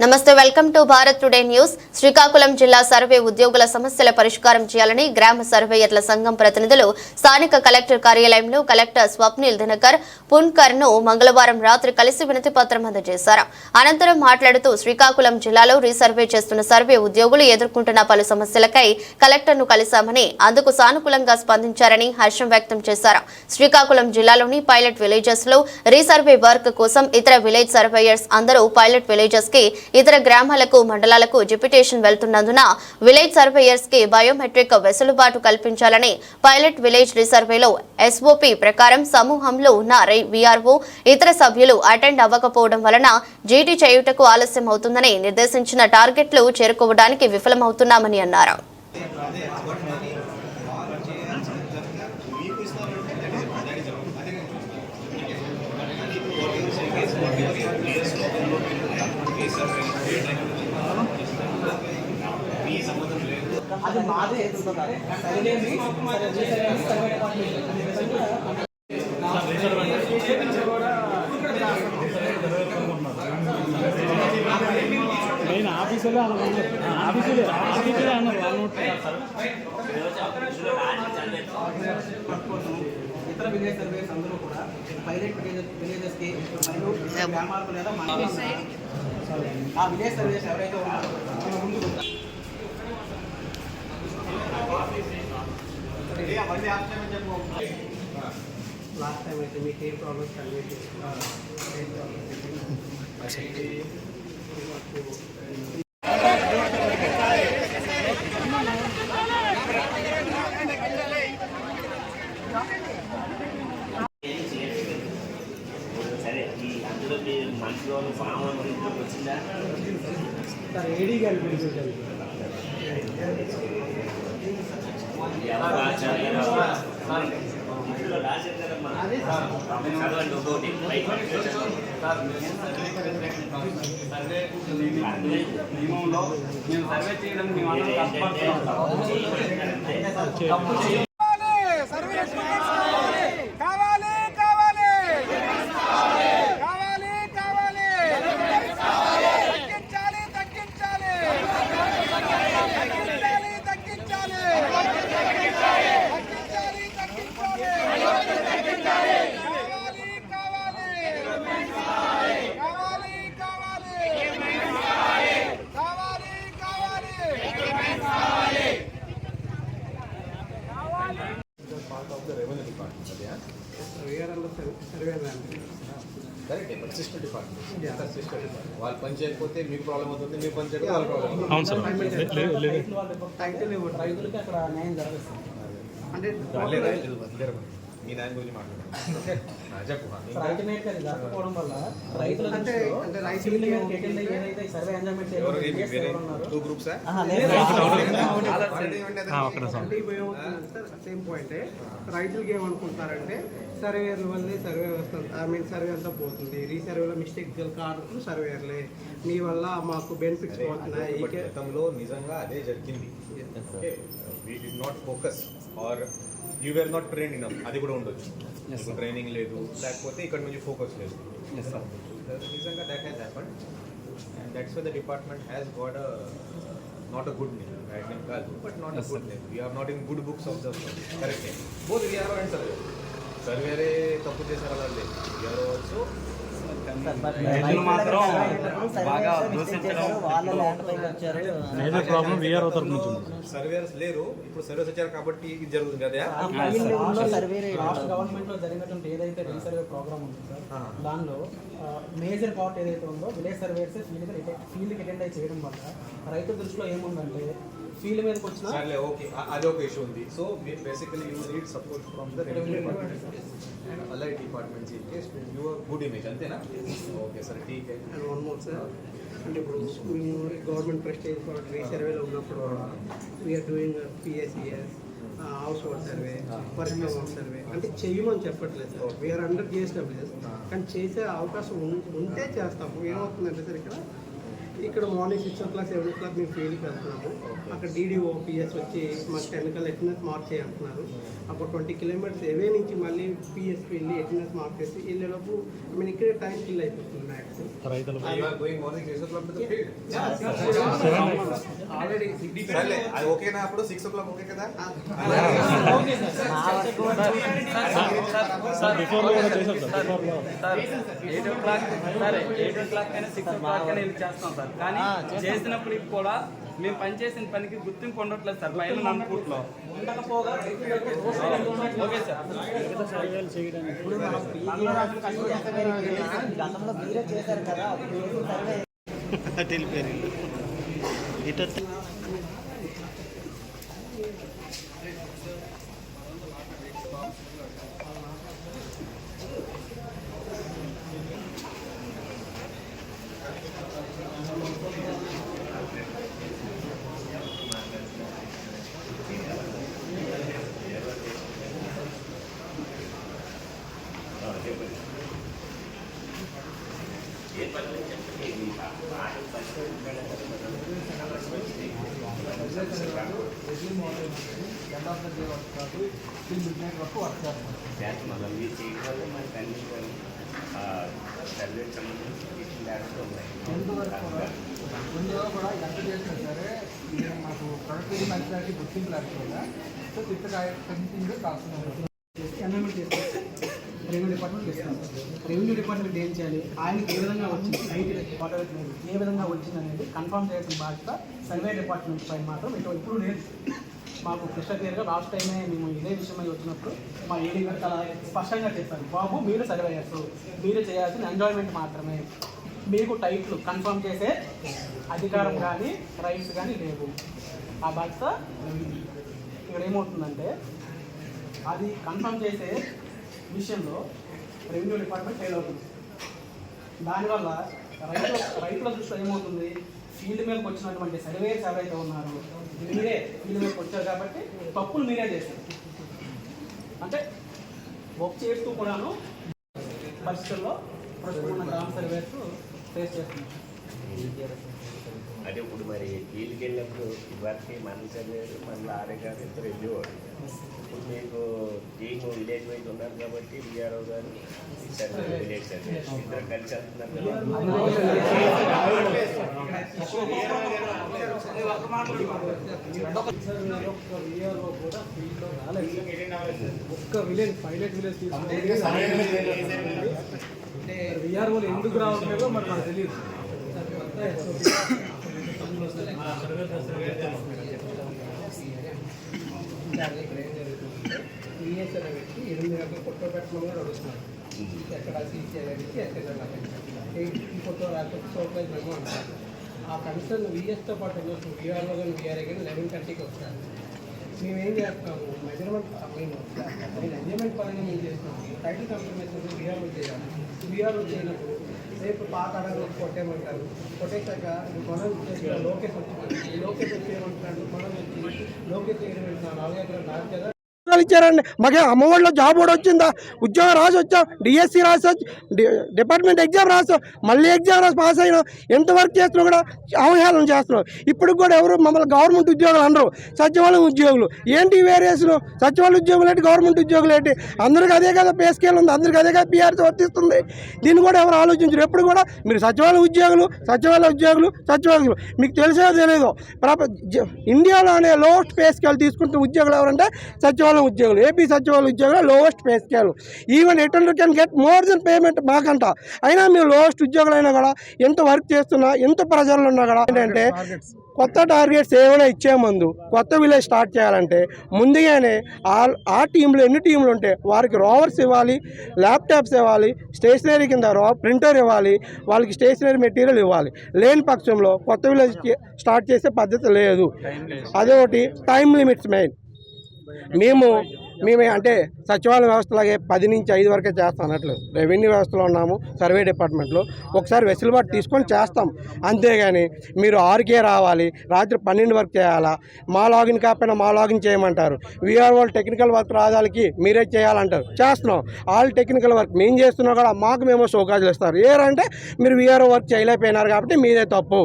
నమస్తే, welcome to Bharat today news. Srikakulam జిల్లా survey ఉద్యోగుల సమస్యల పరిష్కారం చేయాలని గ్రామ సర్వేయర్ల సంఘం ప్రతినిధులు స్థానిక కలెక్టర్ కార్యాలయంలో కలెక్టర్ స్వప్నిల్ దినకర్ పున్కర్ ను మంగళవారం రాత్రి కలిసి వినతి పత్రం అందజేశారు. అనంతరం మాట్లాడుతూ శ్రీకాకుళం జిల్లాలో రీసర్వే చేస్తున్న సర్వే ఉద్యోగులు ఎదుర్కొంటున్న పలు సమస్యలకై కలెక్టర్ ను కలిశామని, అందుకు సానుకూలంగా స్పందించారని హర్షం వ్యక్తం చేశారు. శ్రీకాకుళం జిల్లాలోని పైలట్ విలేజెస్ లో రీసర్వే వర్క్ కోసం ఇతర విలేజ్ సర్వేయర్స్ అందరూ పైలట్ విలేజెస్ కి ఇతర గ్రామాలకు మండలాలకు డిప్యుటేషన్ వెళ్తున్నందున విలేజ్ సర్వేయర్స్ కి బయోమెట్రిక్ వెసులుబాటు కల్పించాలని, పైలట్ విలేజ్ రీసర్వేలో ఎస్ఓపి ప్రకారం సమూహంలో ఉన్న వీఆర్ఓ ఇతర సభ్యులు అటెండ్ అవ్వకపోవడం వలన జీటీ చేయుటకు ఆలస్యం అవుతుందని, నిర్దేశించిన టార్గెట్లు చేరుకోవడానికి విఫలమవుతున్నామని అన్నారు. అది మాదే మెయిన్ ఆఫీసులో అన్నారు ఇతర విలేజ్ సర్వేస్ అందరూ కూడా పైలట్ విలేజెస్ కి మరియు గ్రామాలకు లేదా ఆ విలేజ్ సర్వేస్ ఎవరైతే ఉన్నారో ముందు లాస్ట్ టైం అయితే మీకు ఏ ప్రాబ్లమ్స్ కన్వే చేసుకున్నారు? మనసులో ఫామ్ వచ్చిందా సార్? ఏడీ గారి గురించి నియమంలో మేము సర్వే చేయడం మేము సిస్టమ్ డిపార్ట్మెంట్ వాళ్ళు పని చేయకపోతే మీకు ప్రాబ్లం అవుతుంది, మీకు పని చేయకపోతే వాళ్ళ ప్రాబ్లం. అవును సార్. రైతులకి అక్కడ న్యాయం జరుగుతుంది అంటే మీ దాని గురించి మాట్లాడారు. జరగకపోవడం వల్ల రైతులు సేమ్ పాయింటే రైతులకి ఏమనుకుంటారంటే సర్వేయర్ల వల్లే సర్వే వస్తుంది, సర్వే అంతా పోతుంది, రీసర్వేలో మిస్టేక్ కారణం సర్వేయర్లే, మీ వల్ల మాకు బెనిఫిట్స్ పోతున్నాయి. గతంలో నిజంగా అదే జరిగింది. We did not focus or you were not train enough, అది కూడా ఉండొచ్చు. ట్రైనింగ్ లేదు, లేకపోతే ఇక్కడ నుంచి ఫోకస్ లేదు. నిజంగా that has happened and that's why the department has got not a good name, right name కాదు, but not a good name. We are not in good books of the correct name. Both VRO and surveyor. సర్వేరే తప్పు చేశారు అలా లేదు. VRO also surveyors లేరు. ఇప్పుడు surveys వచ్చారు కాబట్టి ఇది జరుగుతుంది కదా. గవర్నమెంట్ లో జరిగినటువంటి ఏదైతే రీసర్వే ప్రోగ్రామ్ ఉందో సార్, దానిలో మేజర్ పార్ట్ ఏదైతే ఉందో విలేజ్ సర్వేస్ ఫీల్డ్కి అటెండ్ అయి చేయడం వల్ల రైతుల దృష్టిలో ఏముందంటే ఫీల్డ్ మీదకి వచ్చిన సర్లే ఓకే, అది ఒక ఇష్యూ ఉంది. So basically you need support from the revenue department and allied departments in case to give a good image, అంతేనా? ఓకే సార్, ఠీక్ హై. అండ్ వన్ మోర్ సార్, అంటే ఇప్పుడు గవర్నమెంట్ ప్రెస్టేజ్ రీసర్వేలో ఉన్నప్పుడు we are doing PSCS, household survey, personal home survey, అంటే చెయ్యమని చెప్పట్లేదు సార్. వీఆర్ అండర్ జిఎస్డబ్ల్యూఎస్, కానీ చేసే అవకాశం ఉంటే చేస్తాము. ఏమవుతుందంటే సార్, ఇక్కడ ఇక్కడ మార్నింగ్ 6 o'clock 7 o'clock మేము ఫీల్డ్కి వెళ్తున్నాము. అక్కడ DDO PS వచ్చి మాకు టెక్నికల్ అటెండెన్స్ మార్క్ చేయంటున్నారు. అప్పుడు 20 kilometers అవే నుంచి మళ్ళీ పిఎస్కి వెళ్ళి అటెండెన్స్ మార్క్ చేసి వెళ్ళేలోపు మేము ఇక్కడే టైం కిల్ అయిపోతుంది మ్యాక్స్. ఆల్రెడీ అది ఓకేనా? అప్పుడు 6 o'clock ఓకే కదా? సార్ 8 o'clock అయినా 6 o'clock అయినా వెళ్ళి చేస్తాం సార్. కానీ చేసినప్పటికి కూడా మేము పనిచేసిన పనికి గుర్తింపు ఉండట్లేదు సార్. పైన నన్నులో ఉండకపోగా ఓకే సార్. ఇప్పుడు మనం గతంలో మీరే చేశారు కదా, ముందుగా కూడా ఎంత చేసినా సరే ఇది మాకు ప్రొడక్టివిటీ మంచిదానికి గుర్తింపు లేకపోతే సో కంటిన్యూ కాస్తున్నాం. ఎన్రోల్మెంట్ చేస్తాం. రెవెన్యూ డిపార్ట్మెంట్ చేస్తాం. రెవెన్యూ డిపార్ట్మెంట్ ఏం చేయాలి, ఆయనకి ఏ విధంగా వచ్చింది, ఏ విధంగా వచ్చింది అనేది కన్ఫర్మ్ చేయాల్సిన బాధ్యత సర్వే డిపార్ట్మెంట్ పైన మాత్రం ఇప్పుడు లేదు. మాకు క్లిష్ట క్లియర్గా లాస్ట్ టైమే మేము ఇదే విషయమై వచ్చినప్పుడు మా ఏడీ గారు చాలా స్పష్టంగా చెప్పారు, బాబు మీరు సర్వేయర్స్, మీరు చేయాల్సిన ఎంజాయ్మెంట్ మాత్రమే, మీకు టైట్లు కన్ఫర్మ్ చేసే అధికారం కానీ రైట్స్ కానీ లేవు. ఆ బాధ్యత ఇక్కడ ఏమవుతుందంటే అది కన్ఫర్మ్ చేసే విషయంలో రెవెన్యూ డిపార్ట్మెంట్ ఫెయిల్ అవుతుంది. దానివల్ల రైతుల దృష్టిలో ఏమవుతుంది, ఫీల్డ్ మీదకి వచ్చినటువంటి సర్వేయర్స్ ఎవరైతే ఉన్నారో మీరే ఫీల్డ్ మీదకి వచ్చారు కాబట్టి తప్పులు మీరే చేశారు. అంటే వర్క్ చేస్తూ కూడాను పరిస్థితుల్లో ప్రస్తుతం ఉన్న గ్రామ సర్వేయర్స్ ఫేస్ చేస్తున్నారు. అదే ఇప్పుడు మరి ఫీల్డ్కి వెళ్ళినప్పుడు ఇవరికి మన సర్వేరు మళ్ళీ ఆడే గారు ఇద్దరు వెళ్ళేవాడు. ఇప్పుడు మీకు టీము విలేజ్ వైజ్ ఉన్నారు కాబట్టి విఆర్ఓ గారు సర్వే విలేజ్ సర్వే ఇద్దరు కలిసి వెళ్తున్నారు ఒక్క విలేజ్ పైలట్ విలేజ్ విఆర్ఓలు ఎందుకు రావట్లేదో మరి నాకు తెలియదు. విఎస్ఆర్ పెట్టి 8 గంటలు ఫోటో పెట్టడం కూడా అడుగుతున్నారు. ఎక్కడ సీసీఐ పెట్టి ఎక్కడ ఈ ఫోటో రాకపోతే సోప్లైజ్ మేము అంటారు. ఆ కన్సర్న్ విఎస్తో పాటు విఆర్ఓ కానీ విఆర్ఏ కానీ 11:30కి వస్తారు. మేమేం చేస్తాము, మెజర్మెంట్ మేము ఎంజాయ్మెంట్ పరంగా మేము చేస్తున్నాము. టైటిల్ కన్ఫర్మేషన్ విఆర్ఓ చేయాలి. విఆర్ఓ చేయనప్పుడు రేపు పాత అడగలు కొట్టేయమంటారు. కొట్టేశాక మనం చేసిన లోకేష్ వచ్చి ఈ లోకేష్ వచ్చి ఏమంటున్నాడు, మనం వచ్చి లోకేష్ చేయడం 4 ఎకరాలు నాకు కదా ఇచ్చారండి. మాకే అమ్మఒడిలో జాబ్ కూడా వచ్చిందా, ఉద్యోగం రాసి వచ్చాం, డిఎస్సి రాసి వచ్చి డిపార్ట్మెంట్ ఎగ్జామ్ రాసాం, మళ్ళీ ఎగ్జామ్ రాసి పాస్ అయినాం. ఎంత వర్క్ చేస్తున్నా కూడా అవహేళన చేస్తున్నాం. ఇప్పుడు కూడా ఎవరు మమ్మల్ని గవర్నమెంట్ ఉద్యోగులు అనరు, సచివాలయం ఉద్యోగులు. ఏంటి వేరియేషన్, సచివాలయ ఉద్యోగులు ఏంటి, గవర్నమెంట్ ఉద్యోగులు ఏంటి, అందరికీ అదే కదా పే స్కేల్ ఉంది, అందరికీ అదే కదా పిఆర్సీ వర్తిస్తుంది. దీన్ని కూడా ఎవరు ఆలోచించరు. ఎప్పుడు కూడా మీరు సచివాలయ ఉద్యోగులు మీకు తెలిసే తెలియదు. ఇండియాలోనే లోయెస్ట్ పే స్కేల్ తీసుకుంటున్న ఉద్యోగులు ఎవరంటే సచివాలయం ఉద్యోగులు. ఏపీ సచివాలయ ఉద్యోగులు lowest pay scale. Even attender can get more then payment మాకంట. అయినా మేము లోయెస్ట్ ఉద్యోగులు అయినా కూడా ఎంత వర్క్ చేస్తున్నా, ఎంత ప్రజలు ఉన్నా కూడా ఏంటంటే కొత్త టార్గెట్స్ ఏమైనా ఇచ్చే ముందు కొత్త విలేజ్ స్టార్ట్ చేయాలంటే ముందుగానే ఆ టీంలో ఎన్ని టీంలు ఉంటే వారికి రోవర్స్ ఇవ్వాలి, ల్యాప్టాప్స్ ఇవ్వాలి, స్టేషనరీ కింద ప్రింటర్ ఇవ్వాలి, వాళ్ళకి స్టేషనరీ మెటీరియల్ ఇవ్వాలి. లేని పక్షంలో కొత్త విలేజ్ స్టార్ట్ చేసే పద్ధతి లేదు. అదొకటి. Time limits main. మేము మేమే అంటే సచివాలయ వ్యవస్థలాగే 10 నుంచి 5 వరకే చేస్తాం అన్నట్లు. రెవెన్యూ వ్యవస్థలో ఉన్నాము, సర్వే డిపార్ట్మెంట్లో ఒకసారి వెసులుబాటు తీసుకొని చేస్తాం. అంతేగాని మీరు 6కే రావాలి, రాత్రి 12 వరకు చేయాలా, మా లాగిన్ కాకపోయినా మా లాగిన్ చేయమంటారు. వీఆర్ వాళ్ళు టెక్నికల్ వర్క్ రాదాలకి మీరే చేయాలంటారు. చేస్తున్నాం. ఆల్ టెక్నికల్ వర్క్ మేము చేస్తున్నా కూడా మాకు మేము షోకాజులు ఇస్తారు. ఏరంటే మీరు వీఆర్ఓ వర్క్ చేయలేకపోయినారు కాబట్టి మీదే తప్పు.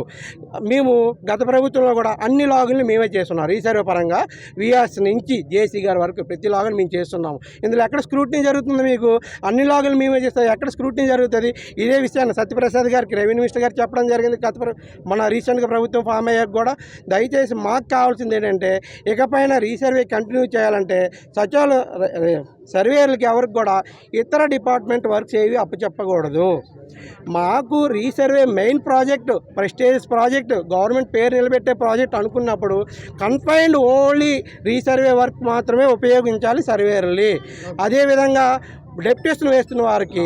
మేము గత ప్రభుత్వంలో కూడా అన్ని లాగిన్లు మేమే చేస్తున్నాం. రీసర్వే పరంగా వీఆర్స్ నుంచి జేసీ గారి వరకు ప్రతి లాగిన్ మేము చేస్తున్నాము. ఇందులో ఎక్కడ స్క్రూటినీ జరుగుతుంది? మీకు అన్ని లాగిన్లు మేమే చేస్తాం, ఎక్కడ స్క్రూటినీ జరుగుతుంది? ఇదే విషయాన్ని సత్యప్రసాద్ గారికి రెవెన్యూ మినిస్టర్ గారు చెప్పడం జరిగింది. మన రీసెంట్గా ప్రభుత్వం ఫామ్ అయ్యాక కూడా దయచేసి మాకు కావాల్సింది ఏంటంటే ఇకపైన రీసర్వే కంటిన్యూ చేయాలంటే సచివాలయ సర్వేయర్లకి ఎవరికి కూడా ఇతర డిపార్ట్మెంట్ వర్క్స్ ఏవి అప్పచెప్పకూడదు. మాకు resurvey main project, prestigious project, government పేరు నిలబెట్టే ప్రాజెక్ట్ అనుకున్నప్పుడు కన్ఫైన్డ్ ఓన్లీ రీసర్వే వర్క్ మాత్రమే ఉపయోగించాలి సర్వేయర్లు. అదేవిధంగా డెప్యుటేషన్ వేస్తున్న వారికి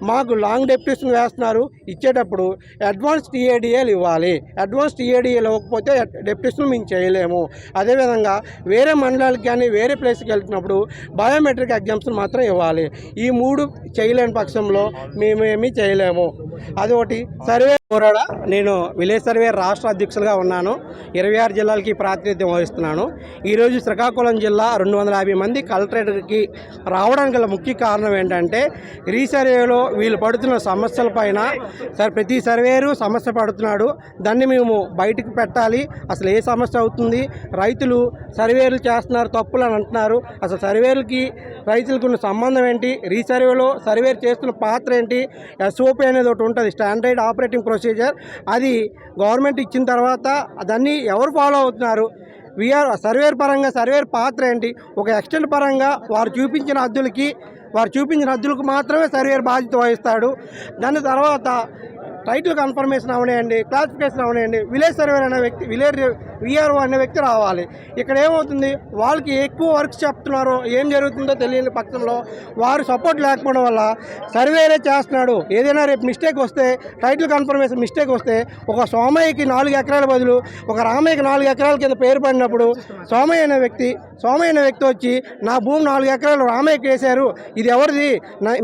మాకు లాంగ్ డెప్యుటేషన్ వేస్తున్నారు, ఇచ్చేటప్పుడు అడ్వాన్స్ టీఏడిఏలు ఇవ్వాలి. అడ్వాన్స్ టీఏడిఏలు ఇవ్వకపోతే డెప్యుటేషన్ మేము చేయలేము. అదేవిధంగా వేరే మండలాలకు కానీ వేరే ప్లేస్కి వెళ్తున్నప్పుడు బయోమెట్రిక్ ఎగ్జామ్స్ మాత్రం ఇవ్వాలి. ఈ 3 చేయలేని పక్షంలో మేమేమీ చేయలేము. అదొకటి. సర్వే కోరాడా నేను విలేజ్ సర్వే రాష్ట్ర అధ్యక్షులుగా ఉన్నాను. 26 జిల్లాలకి ప్రాతినిధ్యం వహిస్తున్నాను. ఈరోజు శ్రీకాకుళం జిల్లా 250 మంది కలెక్టరేట్కి రావడానికి గల ముఖ్య కారణం ఏంటంటే రీసర్వేలో వీళ్ళు పడుతున్న సమస్యల పైన ప్రతి సర్వేరు సమస్య పడుతున్నాడు. దాన్ని మేము బయటకు పెట్టాలి. అసలు ఏ సమస్య అవుతుంది, రైతులు సర్వేలు చేస్తున్నారు తప్పులు అని అంటున్నారు. అసలు సర్వేలకి రైతులకు ఉన్న సంబంధం ఏంటి, రీసర్వేలో సర్వే చేస్తున్న పాత్ర ఏంటి, ఎస్ఓపి అనేది ఒకటి ఉంటుంది, స్టాండర్డ్ ఆపరేటింగ్ ప్రొసీజర్. అది గవర్నమెంట్ ఇచ్చిన తర్వాత దాన్ని ఎవరు ఫాలో అవుతున్నారు, సర్వేర్ పరంగా సర్వేర్ పాత్ర ఏంటి, ఒక ఎక్స్టెంట్ పరంగా వారు చూపించిన హద్దులకు మాత్రమే సర్వేర్ బాధ్యత వహిస్తాడు. దాని తర్వాత టైటిల్ కన్ఫర్మేషన్ అవనేయండి, క్లాసిఫికేషన్ అవనేయండి, విలేజ్ సర్వేర్ అనే వ్యక్తి, విలేజ్ విఆర్ఓ అనే వ్యక్తి రావాలి. ఇక్కడ ఏమవుతుంది, వాళ్ళకి ఎక్కువ వర్క్స్ చెప్తున్నారో ఏం జరుగుతుందో తెలియని పక్షంలో వారు సపోర్ట్ లేకపోవడం వల్ల సర్వేరే చేస్తున్నాడు. ఏదైనా రేపు మిస్టేక్ వస్తే, టైటిల్ కన్ఫర్మేషన్ మిస్టేక్ వస్తే, ఒక సోమయ్యకి 4 ఎకరాల బదులు ఒక రామయ్యకి 4 ఎకరాల కింద పేరు పడినప్పుడు సోమయ్య అనే వ్యక్తి వచ్చి నా భూమి 4 ఎకరాలు రామయ్యకి వేశారు, ఇది ఎవరిది,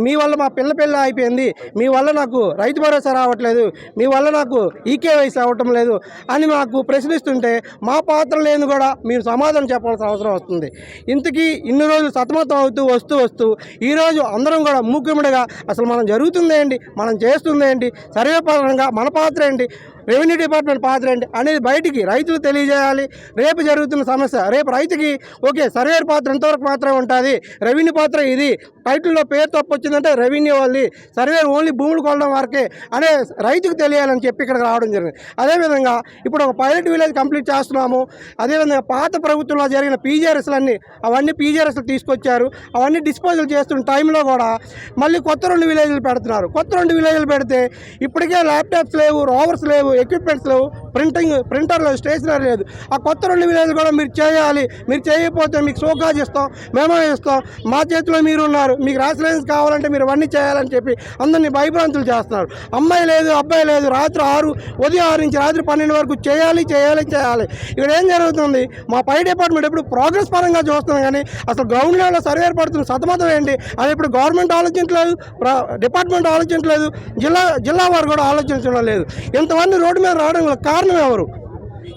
మీ వల్ల మా పిల్ల అయిపోయింది, మీ వల్ల నాకు రైతు భరోసా రావట్లేదు, మీ వల్ల నాకు ఈకేవైసీ అవ్వటం లేదు అని మాకు ప్రశ్నిస్తుంటే మా పాత్ర లేని కూడా మీరు సమాధానం చెప్పాల్సిన అవసరం వస్తుంది. ఇంతకీ ఇన్ని రోజులు సతమతం అవుతూ వస్తూ ఈరోజు అందరం కూడా మూకుమ్మడిగా అసలు మనం జరుగుతుందేంటి, మనం చేస్తుందేంటి, సర్వే పరంగా మన పాత్ర ఏంటి, రెవెన్యూ డిపార్ట్మెంట్ పాత్ర ఏంటి అనేది బయటికి రైతులు తెలియజేయాలి. రేపు జరుగుతున్న సమస్య రేపు రైతుకి ఓకే సర్వేర్ పాత్ర ఎంతవరకు మాత్రమే ఉంటుంది, రెవెన్యూ పాత్ర ఇది, టైటిల్లో పేరు తప్పు వచ్చిందంటే రెవెన్యూ వాళ్ళది, సర్వేర్ ఓన్లీ భూములు కొనడం వరకే అనే రైతుకు తెలియాలని చెప్పి ఇక్కడికి రావడం జరిగింది. అదేవిధంగా ఇప్పుడు ఒక పైలట్ విలేజ్ కంప్లీట్ చేస్తున్నాము. అదేవిధంగా పాత ప్రభుత్వంలో జరిగిన పీజీఆర్ఎస్లన్నీ అవన్నీ పీజీఆర్ఎస్లు తీసుకొచ్చారు. అవన్నీ డిస్పోజల్ చేస్తున్న టైంలో కూడా మళ్ళీ కొత్త 2 విలేజ్లు పెడుతున్నారు. కొత్త 2 విలేజ్లు పెడితే ఇప్పటికే ల్యాప్టాప్స్ లేవు, రోవర్స్ లేవు, ఎక్విప్మెంట్స్ లేవు, ప్రింటర్ లేదు, స్టేషనరీ లేదు. ఆ కొత్త 2 విలేజ్లు కూడా మీరు చేయాలి. మీరు చేయకపోతే మీకు షోకాజ్ ఇస్తాం, మేమో ఇస్తాం, మా చేతిలో మీరు ఉన్నారు, మీకు రేషనలైజ్ కావాలంటే మీరు అవన్నీ చేయాలని చెప్పి అందరినీ భయభ్రాంతులు చేస్తున్నారు. అమ్మాయి లేదు, అబ్బాయి లేదు, రాత్రి 6 ఉదయం 6 నుంచి రాత్రి 12 వరకు చేయాలి. ఇక్కడ ఏం జరుగుతుంది, మా పై డిపార్ట్మెంట్ ఎప్పుడు ప్రోగ్రెస్ పరంగా చూస్తున్నాం కానీ అసలు గ్రౌండ్ లెవెల్లో సర్వేర్ పడుతున్న సతమతం ఏంటి అది ఇప్పుడు గవర్నమెంట్ ఆలోచించలేదు, డిపార్ట్మెంట్ ఆలోచించలేదు, జిల్లా వారు కూడా ఆలోచించడం లేదు. ఇంతమంది రోడ్డు మీద రావడం కారణం ఎవరు?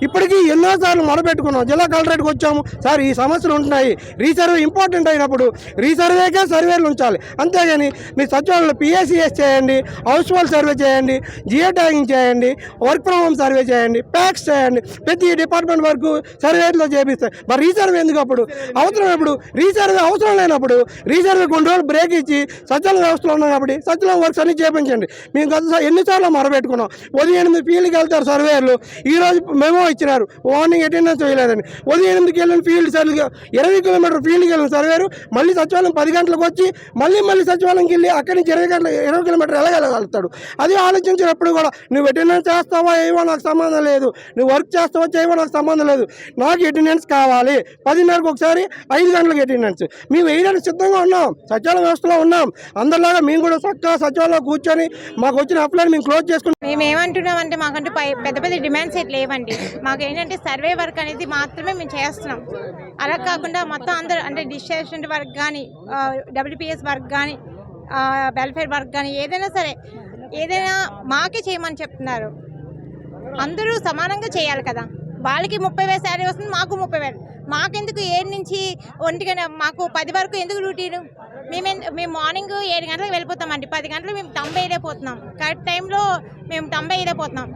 ఇప్పటికీ ఎన్నోసార్లు మొదలుపెట్టుకున్నాం, జిల్లా కలెక్టరేట్కి వచ్చాము, సార్ ఈ సమస్యలు ఉంటున్నాయి, రీసర్వే ఇంపార్టెంట్ అయినప్పుడు రీసర్వేకే సర్వేలు ఉంచాలి, అంతేగాని మీరు సచివాలయంలో పిఎస్సిఎస్ చేయండి, హౌస్ హోల్డ్ సర్వే చేయండి, జియో ట్యాగింగ్ చేయండి, వర్క్ ఫ్రమ్ హోమ్ సర్వే చేయండి, ప్యాక్స్ చేయండి, ప్రతి డిపార్ట్మెంట్ వరకు సర్వేలో చేపిస్తాయి. మరి రీసర్వే ఎందుకు అప్పుడు అవసరం? ఎప్పుడు రీసర్వే అవసరం లేనప్పుడు రీసర్వే కొన్ని రోజులు బ్రేక్ ఇచ్చి సచివాలయ వ్యవస్థలో ఉన్నాం కాబట్టి సచివాలయం వర్క్స్ అన్ని చేయించండి. మేము గత ఎన్నిసార్లు మొదలుపెట్టుకున్నాం, ఉదయం 8 ఫీల్డ్కి వెళ్తారు సర్వేర్లు, ఈరోజు మేము ఇచ్చినారు మార్నింగ్ అటెండెన్స్ వేయలేదని, ఉదయం 8కి వెళ్ళిన ఫీల్డ్ సర్వే 20 కిలోమీటర్ ఫీల్డ్కి వెళ్ళిన సర్వేరు మళ్ళీ సచివాలయం 10 గంటలకు వచ్చి మళ్ళీ సచివాలయంకి వెళ్ళి అక్కడి నుంచి 20 కిలోమీటర్ ఎలాగలుగుతాడు. అది ఆలోచించినప్పుడు కూడా నువ్వు అటెండెన్స్ చేస్తావా ఏవో నాకు సంబంధం లేదు, నువ్వు వర్క్ చేస్తావా చేయవో నాకు సంబంధం లేదు, నాకు అటెండెన్స్ కావాలి. 10:30కి ఒకసారి 5 గంటలకు అటెండెన్స్. మేము వేయడానికి సిద్ధంగా ఉన్నాం, సచివాలయ వ్యవస్థలో ఉన్నాం. అందరిలాగా మేము కూడా చక్కగా సచివాలయంలో కూర్చొని మాకు వచ్చిన అప్లైని మేము క్లోజ్ చేసుకుంటాం. మేము ఏమంటున్నాం అంటే మాకంటూ పెద్ద డిమాండ్స్ అయితే లేవండి. మాకు ఏంటంటే సర్వే వర్క్ అనేది మాత్రమే మేము చేస్తున్నాం. అలా కాకుండా మొత్తం అందరూ అంటే డిస్ట్రిబ్యూషన్ వర్క్ కానీ, డబ్ల్యూపీఎస్ వర్క్ కానీ, వెల్ఫేర్ వర్క్ కానీ ఏదైనా మాకే చేయమని చెప్తున్నారు. అందరూ సమానంగా చేయాలి కదా. వాళ్ళకి 30,000 శాలరీ వస్తుంది, మాకు 30,000. మాకెందుకు 7 నుంచి 1 మాకు 10 వరకు ఎందుకు డ్యూటీలు? మేము మార్నింగ్ 7 గంటలకు వెళ్ళిపోతామండి. 10 గంటలు మేము తంబ వేయలేకపోతున్నాం. కరెక్ట్ టైంలో మేము తంబ వేయలేకపోతున్నాం.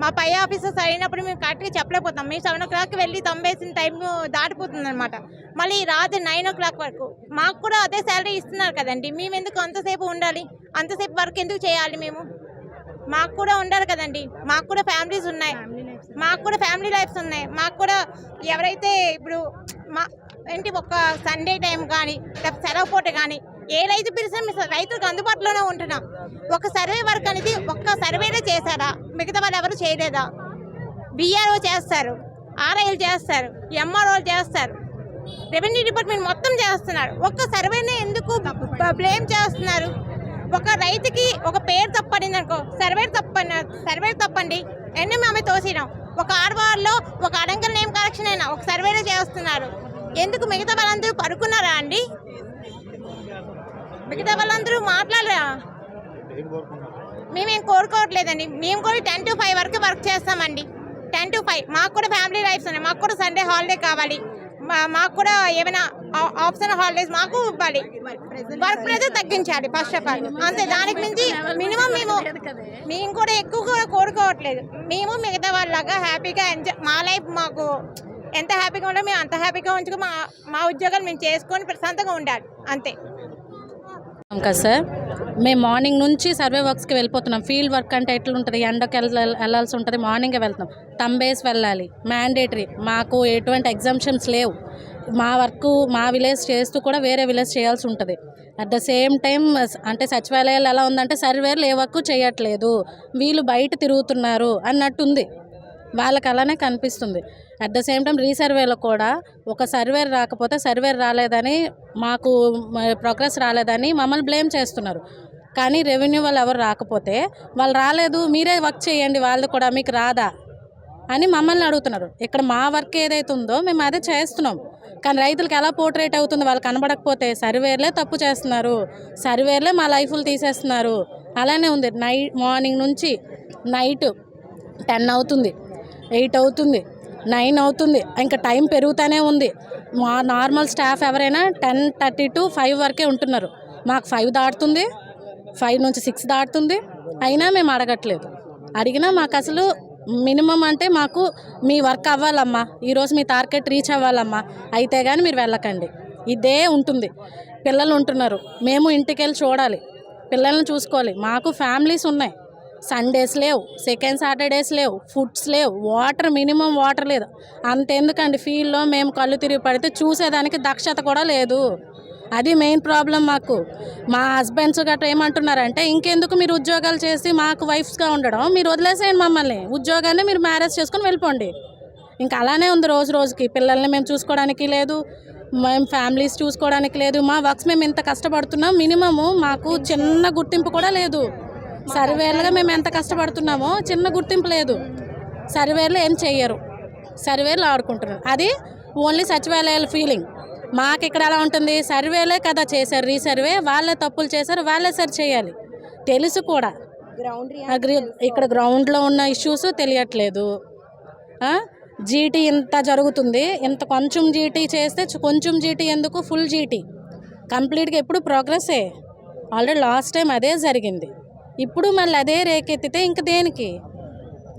మా పై ఆఫీసర్స్ అయినప్పుడు మేము కరెక్ట్గా చెప్పలేకపోతాం. మేము 7 o'clock వెళ్ళి తంబేసిన టైం దాటిపోతుంది అనమాట. మళ్ళీ రాత్రి 9 o'clock వరకు మాకు కూడా అదే శాలరీ ఇస్తున్నారు కదండి. మేము ఎందుకు అంతసేపు ఉండాలి? అంతసేపు వర్క్ ఎందుకు చేయాలి? మాకు కూడా ఉండాలి కదండి. మాకు కూడా ఫ్యామిలీస్ ఉన్నాయి, మాకు కూడా ఫ్యామిలీ లైఫ్స్ ఉన్నాయి. మాకు కూడా ఎవరైతే ఇప్పుడు ఒక సండే టైం కానీ సెలవు పూట కానీ ఏ రైతు పిలిచినా రైతులకు అందుబాటులోనే ఉంటున్నాం. ఒక సర్వే వర్క్ అనేది ఒక్క సర్వేలో చేశారా? మిగతా వాళ్ళు ఎవరు చేయలేదా? బిఆర్ఓ చేస్తారు, ఆర్ఐలు చేస్తారు, ఎంఆర్ఓలు చేస్తారు, రెవెన్యూ డిపార్ట్మెంట్ మొత్తం చేస్తున్నారు. ఒక్క సర్వేనే ఎందుకు బ్లేమ్ చేస్తున్నారు? ఒక రైతుకి ఒక పేరు తప్పడింది అనుకో, సర్వే తప్పండి ఎన్ని మేము తోసినాం. ఒక ఆర్వార్లో ఒక అడంగల్ నేమ్ కరెక్షన్ అయినా ఒక సర్వేలో చేస్తున్నారు. ఎందుకు మిగతా వాళ్ళందరూ పడుకున్నారా అండి? మిగతా వాళ్ళందరూ మాట్లాడరా? మేమేం కోరుకోవట్లేదండి. మేము కూడా 10 to 5 వరకు వర్క్ చేస్తామండి. 10 to 5 మాకు కూడా ఫ్యామిలీ లైఫ్స్ ఉన్నాయి. మాకు కూడా సండే హాలిడే కావాలి. మాకు కూడా ఏమైనా ఆప్షన్ హాలిడేస్ మాకు ఇవ్వాలి. వర్క్ ప్రెజర్ తగ్గించాలి ఫస్ట్ ఆఫ్ ఆల్. అంతే, దానికి మించి మినిమం మేము కూడా ఎక్కువ కోరుకోవట్లేదు. మేము మిగతా వాళ్ళలాగా హ్యాపీగా ఎంజాయ్, మా లైఫ్ మాకు ఎంత హ్యాపీగా ఉండాలో మేము అంత హ్యాపీగా ఉంచుకొని మా ఉద్యోగాలు మేము చేసుకొని ప్రశాంతంగా ఉండాలి, అంతే. కదా సార్, మేము మార్నింగ్ నుంచి సర్వే వర్క్స్కి వెళ్ళిపోతున్నాం. ఫీల్డ్ వర్క్ అంటే ఎట్లుంటుంది, ఎండకి వెళ్ళాల్సి ఉంటుంది, మార్నింగే వెళ్తున్నాం. తంబేసి వెళ్ళాలి, మ్యాండేటరీ. మాకు ఎటువంటి ఎగ్జామ్షన్స్ లేవు. మా వర్క్ మా విలేజ్ చేస్తూ కూడా వేరే విలేజ్ చేయాల్సి ఉంటుంది. అట్ ద సేమ్ టైం అంటే సచివాలయాలు ఎలా ఉందంటే సర్వేలు ఏ వర్క్ చేయట్లేదు, వీళ్ళు బయట తిరుగుతున్నారు అన్నట్టుంది. వాళ్ళకి అలానే కనిపిస్తుంది. అట్ ద సేమ్ టైం రీసర్వేలో కూడా ఒక సర్వేర్ రాకపోతే సర్వేర్ రాలేదని, మాకు ప్రోగ్రెస్ రాలేదని మమ్మల్ని బ్లేమ్ చేస్తున్నారు. కానీ రెవెన్యూ వాళ్ళు ఎవరు రాకపోతే వాళ్ళు రాలేదు, మీరే వర్క్ చేయండి, వాళ్ళు కూడా మీకు రాదా అని మమ్మల్ని అడుగుతున్నారు. ఇక్కడ మా వర్క్ ఏదైతే ఉందో మేము అదే చేస్తున్నాం. కానీ రైతులకు ఎలా పోర్ట్రేట్ అవుతుంది, వాళ్ళు కనబడకపోతే సర్వేర్లే తప్పు చేస్తున్నారు, సర్వేర్లే మా లైఫ్లు తీసేస్తున్నారు. అలానే ఉంది. మార్నింగ్ నుంచి నైట్ 10 అవుతుంది, 8 అవుతుంది, 9 అవుతుంది, ఇంకా టైం పెరుగుతూనే ఉంది. మా నార్మల్ స్టాఫ్ ఎవరైనా 10:30 to 5 వరకే ఉంటున్నారు. మాకు 5 దాటుతుంది, 5 నుంచి 6 దాటుతుంది. అయినా మేము అడగట్లేదు. అడిగినా మాకు అసలు మినిమం అంటే మాకు మీ వర్క్ అవ్వాలమ్మా, ఈరోజు మీ టార్గెట్ రీచ్ అవ్వాలమ్మా, అయితే కానీ మీరు వెళ్ళకండి, ఇదే ఉంటుంది. పిల్లలు ఉంటున్నారు, మేము ఇంటికి వెళ్ళి చూడాలి, పిల్లల్ని చూసుకోవాలి. మాకు ఫ్యామిలీస్ ఉన్నాయి. సండేస్ లేవు, సెకండ్ సాటర్డేస్ లేవు, ఫుడ్స్ లేవు, వాటర్ మినిమం వాటర్ లేదు. అంతెందుకండి, ఫీల్డ్లో మేము కళ్ళు తిరిగి పడితే చూసేదానికి దక్షత కూడా లేదు. అది మెయిన్ ప్రాబ్లం మాకు. మా హస్బెండ్స్ గట్రా ఏమంటున్నారంటే, ఇంకెందుకు మీరు ఉద్యోగాలు చేసి మాకు వైఫ్స్గా ఉండడం, మీరు వదిలేసేయండి మమ్మల్ని, ఉద్యోగాన్ని మీరు మ్యారేజ్ చేసుకొని వెళ్ళిపోండి. ఇంకా అలానే ఉంది రోజు రోజుకి. పిల్లల్ని మేము చూసుకోవడానికి లేదు, మేము ఫ్యామిలీస్ చూసుకోవడానికి లేదు. మా వర్క్స్ మేము ఇంత కష్టపడుతున్నాం, మినిమము మాకు చిన్న గుర్తింపు కూడా లేదు. సర్వేలుగా మేము ఎంత కష్టపడుతున్నామో చిన్న గుర్తింపు లేదు. సర్వేలు ఏం చెయ్యరు, సర్వేలు ఆడుకుంటున్నారు. అది ఓన్లీ సచివాలయాల ఫీలింగ్. మాకు ఇక్కడ ఎలా ఉంటుంది, సర్వేలే కదా చేశారు, రీసర్వే వాళ్ళే తప్పులు చేశారు, వాళ్ళే సరి చేయాలి తెలుసు కూడా. ఇక్కడ గ్రౌండ్లో ఉన్న ఇష్యూస్ తెలియట్లేదు. జీటీ ఇంత జరుగుతుంది, ఇంత కొంచెం జీటీ చేస్తే కొంచెం జీటీ ఎందుకు, ఫుల్ జీటీ కంప్లీట్గా ఎప్పుడు ప్రోగ్రెస్సే. ఆల్రెడీ లాస్ట్ టైం అదే జరిగింది. ఇప్పుడు మళ్ళీ అదే రేకెత్తితే ఇంక దేనికి?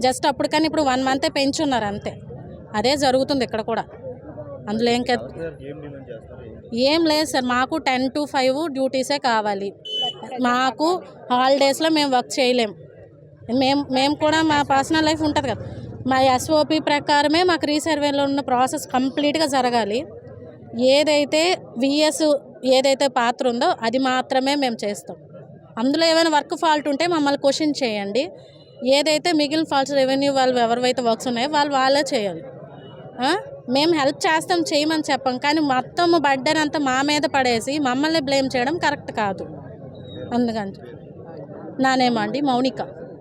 జస్ట్ అప్పుడు కానీ ఇప్పుడు 1 month పెంచున్నారు అంతే. అదే జరుగుతుంది ఇక్కడ కూడా. అందులో ఏం లేదు సార్, మాకు 10 to 5 డ్యూటీసే కావాలి. మాకు హాలిడేస్లో మేము వర్క్ చేయలేం. మేము కూడా మా పర్సనల్ లైఫ్ ఉంటుంది కదా, మా ఎస్ఓపి ప్రకారమే మాకు రీసర్వేలో ఉన్న ప్రాసెస్ కంప్లీట్గా జరగాలి. ఏదైతే విఎస్ ఏదైతే పాత్ర ఉందో అది మాత్రమే మేము చేస్తాం. అందులో ఏమైనా వర్క్ ఫాల్ట్ ఉంటే మమ్మల్ని క్వశ్చన్ చేయండి. ఏదైతే మిగిలిన ఫాల్ట్స్ రెవెన్యూ వాళ్ళు ఎవరైతే వర్క్స్ ఉన్నాయో వాళ్ళే చేయాలి. మేము హెల్ప్ చేస్తాం, చేయమని చెప్పం. కానీ మొత్తం బర్డెన్ అంతా మా మీద పడేసి మమ్మల్ని బ్లేమ్ చేయడం కరెక్ట్ కాదు. అందుకని నా నేమ్ అండి మౌనిక.